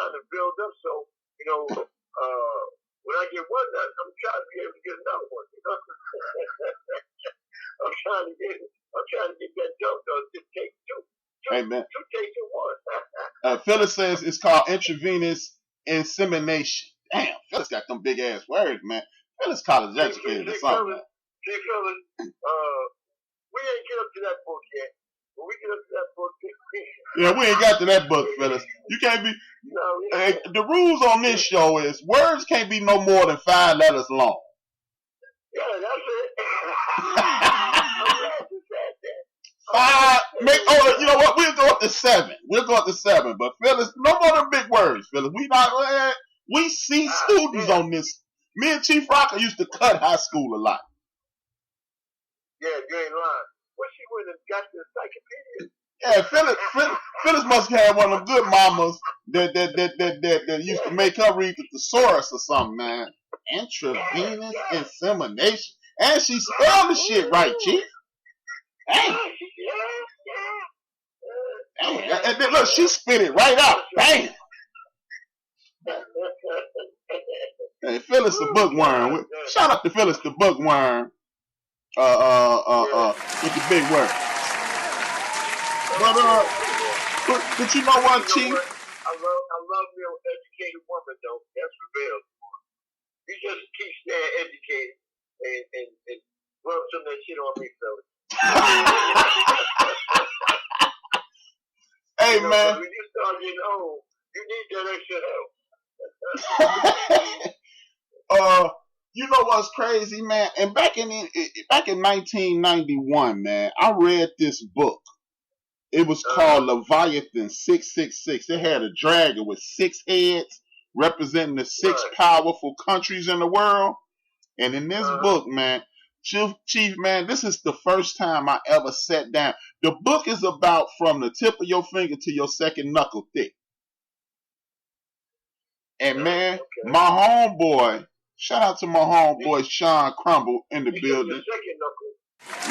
trying to build up. So, when I get one done, I'm trying to be able to get another one. I'm trying to get that jump done. Just take two. Hey, man. Two takes in one. Phyllis says it's called intravenous insemination. Damn, Phyllis got them big ass words, man. Phyllis college educated or something. Phyllis, we ain't get up to that book yet. When we get up to that book, yeah, we ain't got to that book, Phyllis. You can't be. The rules on this show is words can't be no more than 5 letters long. Yeah, that's it. I'm glad you said Five. that. You know what? We'll go up to 7. But Phyllis, no more than big words, Phyllis. We see students on this. Me and Cheif Rocka used to cut high school a lot. Yeah, you ain't lying. Well, she went and got the encyclopedia. Yeah, Phyllis must have had one of them good mamas that used to make her read the thesaurus or something, man. Intravenous insemination. And she spelled the shit right, Chief. Dang. And then look, she spit it right out. Bang. Hey, Phyllis the bookworm. Shout out to Phyllis the bookworm. With the big word. But you know what, Chief? I love your educated woman, though. That's revealed. You just keep staying educated and rub some of that shit on me, Phyllis. Hey, man. When you start getting old, you need that extra help. You know what's crazy, man? And back in 1991, man, I read this book. It was called Leviathan 666. It had a dragon with 6 heads representing the 6 powerful countries in the world. And in this book, man, Chief, man, this is the first time I ever sat down. The book is about from the tip of your finger to your second knuckle thick. And man, my homeboy, shout out to my homeboy Sean Crumble in the building. Your second knuckle.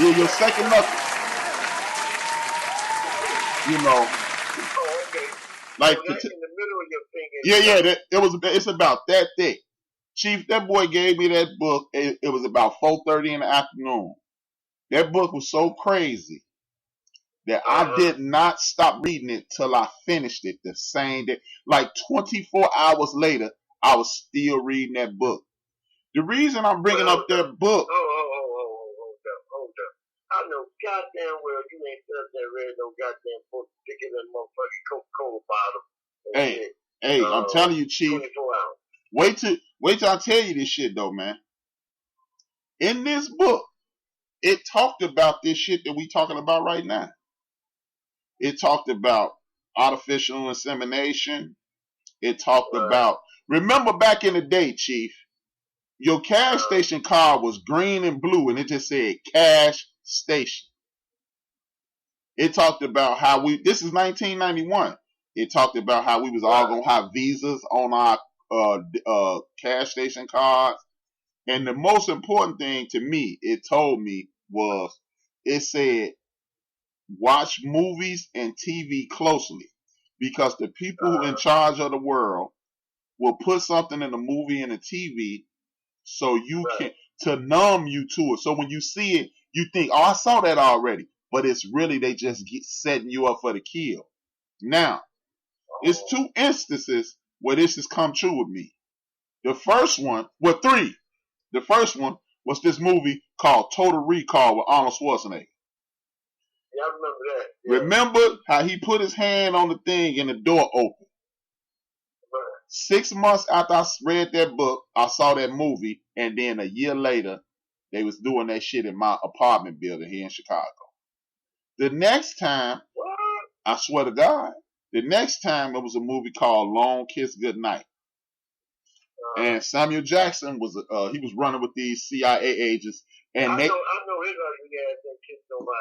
Yeah, your second knuckle. You know. Oh, okay. Like so that's in the middle of your finger. Yeah. It's about that thick. Chief, that boy gave me that book. It was about 4:30 in the afternoon. That book was so crazy that I did not stop reading it till I finished it the same day. Like 24 hours later, I was still reading that book. The reason I'm bringing up that book. Hold up. I know goddamn well you ain't just that read no goddamn book, sticking in motherfucking Coca-Cola bottle. Hey, I'm telling you, Chief. 24 hours. Wait till I tell you this shit though, man. In this book, it talked about this shit that we talking about right now. It talked about artificial insemination. It talked about, remember back in the day, Chief, your cash station card was green and blue and it just said cash station. It talked about how this is 1991. It talked about how we was all going to have visas on our cash station cards. And the most important thing to me, it told me was, it said, watch movies and TV closely because the people who are in charge of the world will put something in the movie and the TV so you can, to numb you to it. So when you see it, you think, oh, I saw that already. But it's really, they just setting you up for the kill. Now, it's 2 instances where this has come true with me. The first one, 3. The first one was this movie called Total Recall with Arnold Schwarzenegger. Yeah, I remember that. Yeah. Remember how he put his hand on the thing and the door opened? Right. 6 months after I read that book, I saw that movie, and then a year later, they was doing that shit in my apartment building here in Chicago. The next time, I swear to God, the next time it was a movie called Long Kiss Goodnight. And Samuel Jackson was he was running with these CIA agents, and I know his ugly ass ain't kissed nobody.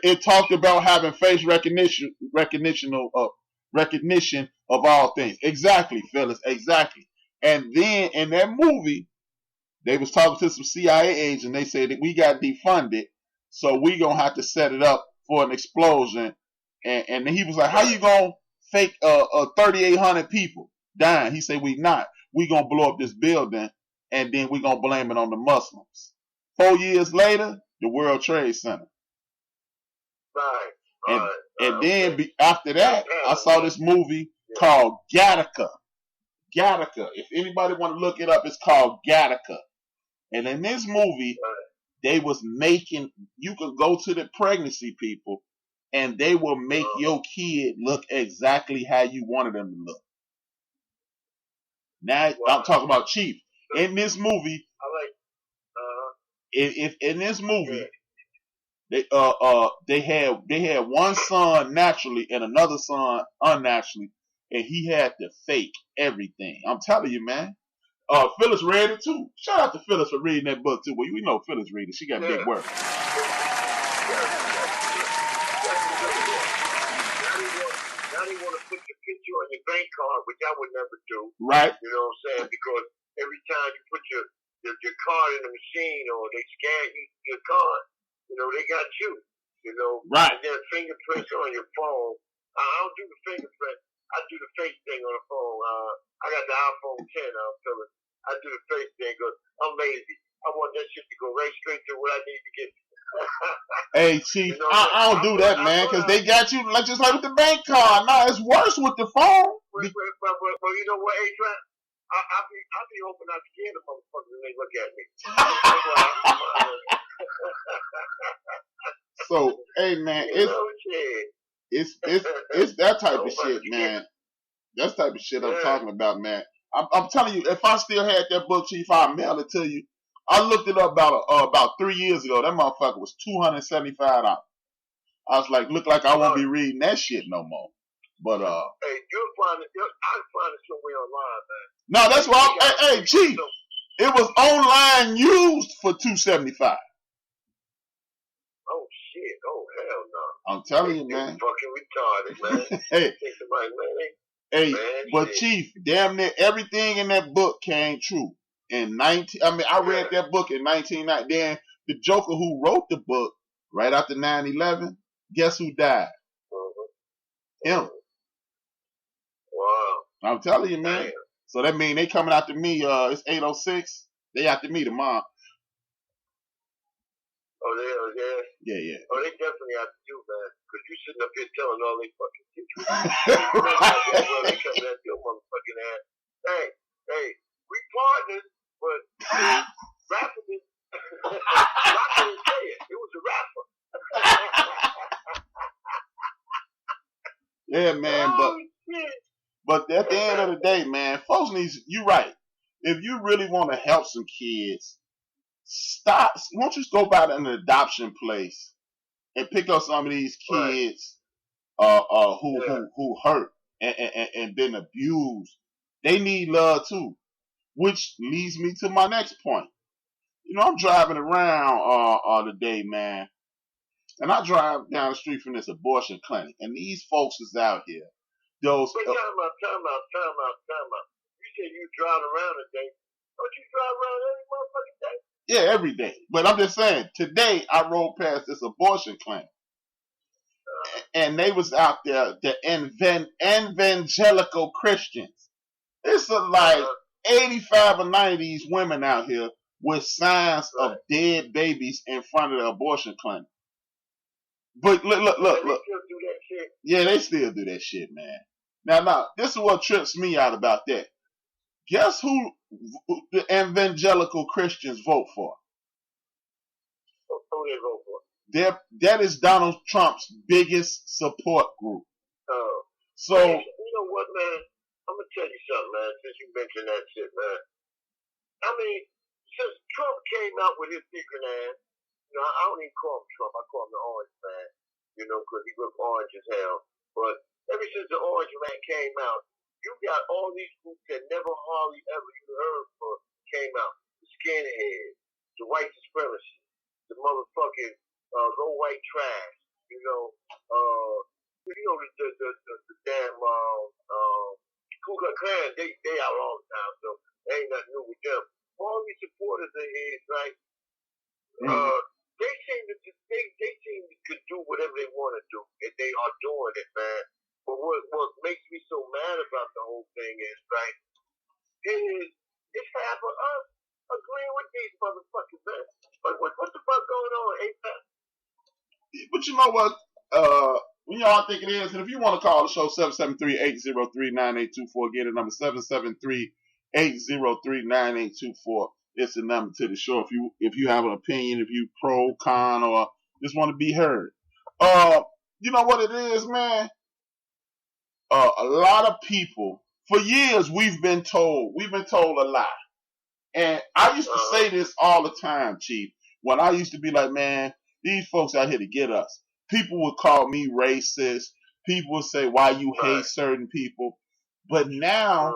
It talked about having face recognition of all things. Exactly, Phyllis, exactly. And then in that movie, they was talking to some CIA agents. They said that we got defunded, so we gonna have to set it up for an explosion, and he was like, "How you gonna fake 3,800 people dying?" He said, "We not. We gonna blow up this building, and then we gonna blame it on the Muslims." 4 years later, the World Trade Center. Right. And then after that, I saw this movie called Gattaca. Gattaca. If anybody want to look it up, it's called Gattaca. And in this movie, they was making, you could go to the pregnancy people, and they will make your kid look exactly how you wanted them to look. Now I'm talking about Cheif. In this movie, in this movie, they had one son naturally and another son unnaturally, and he had to fake everything. I'm telling you, man. Phyllis read it too. Shout out to Phyllis for reading that book too. Well, we know Phyllis read it. She got big work. Now they want to put your picture on your bank card, which I would never do. Right. You know what I'm saying? Because every time you put your card in the machine or they scan your card, you know, they got you. You know, right. And then fingerprints on your phone. I don't do the fingerprint. I do the face thing on the phone. I got the iPhone 10. I'm feeling. I do the face thing because I'm lazy. I want that shit to go right straight to what I need to get. Hey, Cheif, you know, I don't do that, man, because they got you just like with the bank card. No, it's worse with the phone. But you know what, Adrian? I'll be hoping not to get the motherfuckers when they look at me. So, hey, man, it's that type of shit, man. That's the type of shit I'm talking about, man. I'm telling you, if I still had that book, Cheif, I'd mail it to you. I looked it up about 3 years ago. That motherfucker was $275. I was like, look like I won't be reading that shit no more. But hey, you'll find it. I'll find it somewhere online, man. No, that's why. Hey, Cheif, it was online used for $275. Oh shit! Oh hell no! I'm telling you, man. Fucking retarded, man. Hey, hey, but Cheif, damn near everything in that book came true. I read that book in 1990. Then the Joker who wrote the book right after 9/11, guess who died? Him. Wow. I'm telling you, man. Damn. So that mean they coming after me. It's 8:06. They after me tomorrow. Oh, they are, yeah? Yeah. Oh, they definitely after you, man. Because you sitting up here telling all they fucking secrets. Well, they coming after your motherfucking ass. Hey, we partners, but rapper didn't say it. It was a rapper. Yeah, man, but at the end of the day, man, folks you're right. If you really want to help some kids, stop. Why don't you go by an adoption place and pick up some of these kids who hurt and been abused. They need love too. Which leads me to my next point. You know, I'm driving around today, man. And I drive down the street from this abortion clinic, and these folks is out here. Those. Wait, time out. You said you drive around today. Don't you drive around every motherfucking day? Yeah, every day. But I'm just saying, today I rode past this abortion clinic, and they was out there, the evangelical Christians. It's like 85 or 90 of these women out here with signs of dead babies in front of the abortion clinic. But look. They still do that shit. Yeah, they still do that shit, man. Now, this is what trips me out about that. Guess who the evangelical Christians vote for? Who they vote for? That is Donald Trump's biggest support group. So, man, you know what, man? I'm gonna tell you something, man. Since you mentioned that shit, man. I mean, since Trump came out with his secret ass, you know, I don't even call him Trump. I call him the Orange Man. You know, because he looked orange as hell. But ever since the Orange Man came out, you got all these groups that never hardly ever you heard for came out. The skinheads, the white supremacists, the motherfucking low white trash. You know, the damn Ku Klux Klan. They out all the time, so there ain't nothing new with them. All these supporters of his, right? they seem to could do whatever they want to do, and they are doing it, man. But what makes me so mad about the whole thing is, right, it's half of us agreeing with these motherfuckers, man. Like, what the fuck going on, ain't that? But you know what? You know, I think it is. And if you want to call the show, 773-803-9824. Again, the number 773-803-9824. It's the number to the show. If you have an opinion, if you pro, con, or just want to be heard. You know what it is, man? A lot of people, for years, we've been told a lie. And I used to say this all the time, Chief. When I used to be like, man, these folks out here to get us. People would call me racist. People would say, why you hate certain people. But now,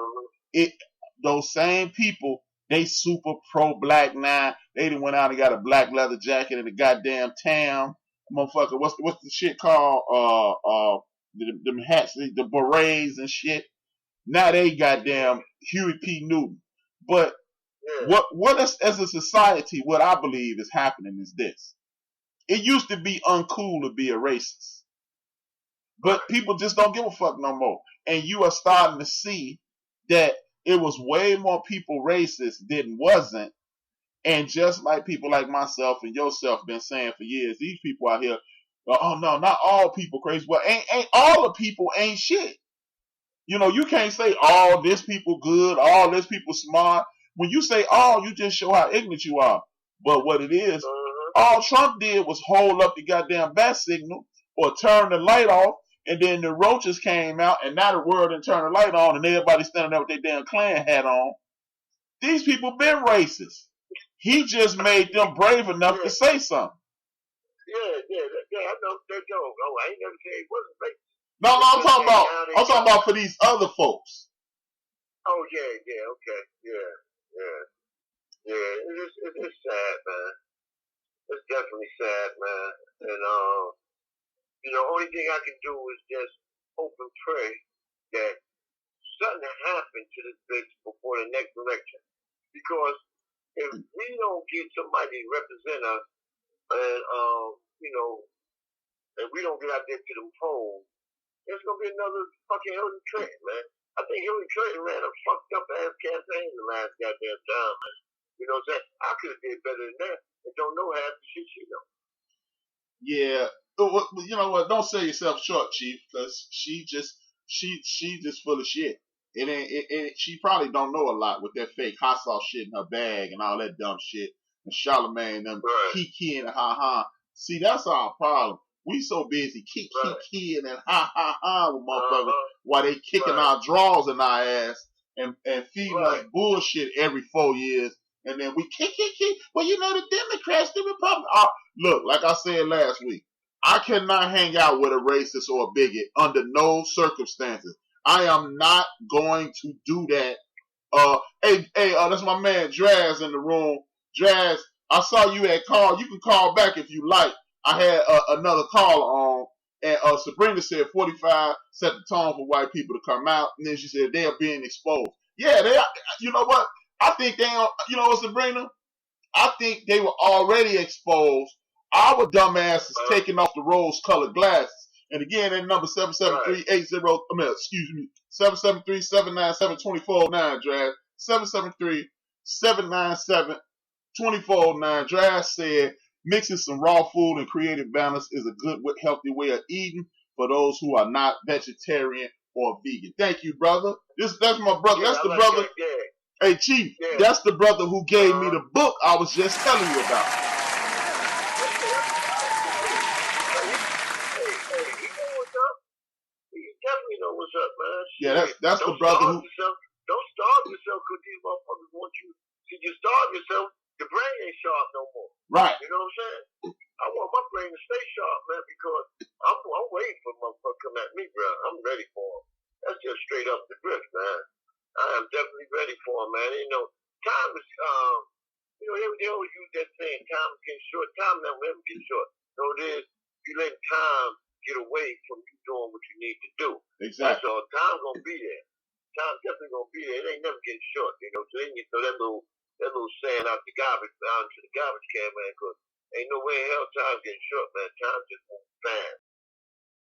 those same people, they super pro-black now. They done went out and got a black leather jacket and a goddamn tam. Motherfucker, what's the shit called? Them hats, the berets and shit. Now they goddamn Huey P. Newton. But what as a society, what I believe is happening is this. It used to be uncool to be a racist. But people just don't give a fuck no more. And you are starting to see that it was way more people racist than wasn't. And just like people like myself and yourself been saying for years, these people out here, oh no, not all people crazy. Well, ain't all the people ain't shit. You know, you can't say all this people good, all this people smart. When you say all, you just show how ignorant you are. But what it is, all Trump did was hold up the goddamn bat signal or turn the light off, and then the roaches came out, and now the world didn't turn the light on, and everybody standing there with their damn Klan hat on. These people been racist. He just made them brave enough to say something. Yeah, I know they're going. Oh, I ain't never said he wasn't racist. No, I'm talking about for these other folks. Oh, yeah, okay, yeah. It's sad, man. It's definitely sad, man. And only thing I can do is just hope and pray that something happen to this bitch before the next election. Because if we don't get somebody to represent us, and and we don't get out there to them polls, there's gonna be another fucking Hillary Clinton, man. I think Hillary Clinton ran a fucked up ass campaign the last goddamn time, man. You know what I'm saying? I could have did better than that and don't know half the shit she knows. Yeah. You know what? Don't sell yourself short, Chief, because she just full of shit. She probably don't know a lot with that fake hot sauce shit in her bag and all that dumb shit. And Charlamagne, them kiki and ha. See, that's our problem. We so busy kiki and ha with motherfuckers while they kicking our drawers in our ass and feeding us bullshit every 4 years. And then we kick. Well, you know, the Democrats, the Republicans. Look, like I said last week, I cannot hang out with a racist or a bigot under no circumstances. I am not going to do that. Hey, that's my man Draz in the room. Draz, I saw you had called. You can call back if you like. I had another caller on, and Sabrina said 45 set the tone for white people to come out, and then she said they are being exposed. Yeah, they are. You know what? I think they are. You know what, Sabrina? I think they were already exposed. Our dumbass is taking off the rose-colored glasses. And again, that number 773-797-2409, Draz. 773-797-2409. Draz said, mixing some raw food and creative balance is a good, healthy way of eating for those who are not vegetarian or vegan. Thank you, brother. That's my brother. That's the brother. Hey, Chief, that's the brother who gave me the book I was just telling you about. He know what's up. He definitely know what's up, man. Yeah, that's the brother who... Don't starve yourself because these motherfuckers want you. See, you starve yourself, your brain ain't sharp no more. Right. You know what I'm saying? I want my brain to stay sharp, man, because I'm waiting for motherfuckers to come at me, bro. I'm ready for them. That's just straight up the drift, man. I am definitely ready for him, man. You know, time is, they always use that saying, time is getting short. Time never ever gets short. So it is, you let time get away from you doing what you need to do. Exactly. So time's gonna be there. Time's definitely gonna be there. It ain't never getting short, you know. So they can throw that little saying out to the garbage can, man, because Ain't no way in hell time getting short, man. Time just moves fast.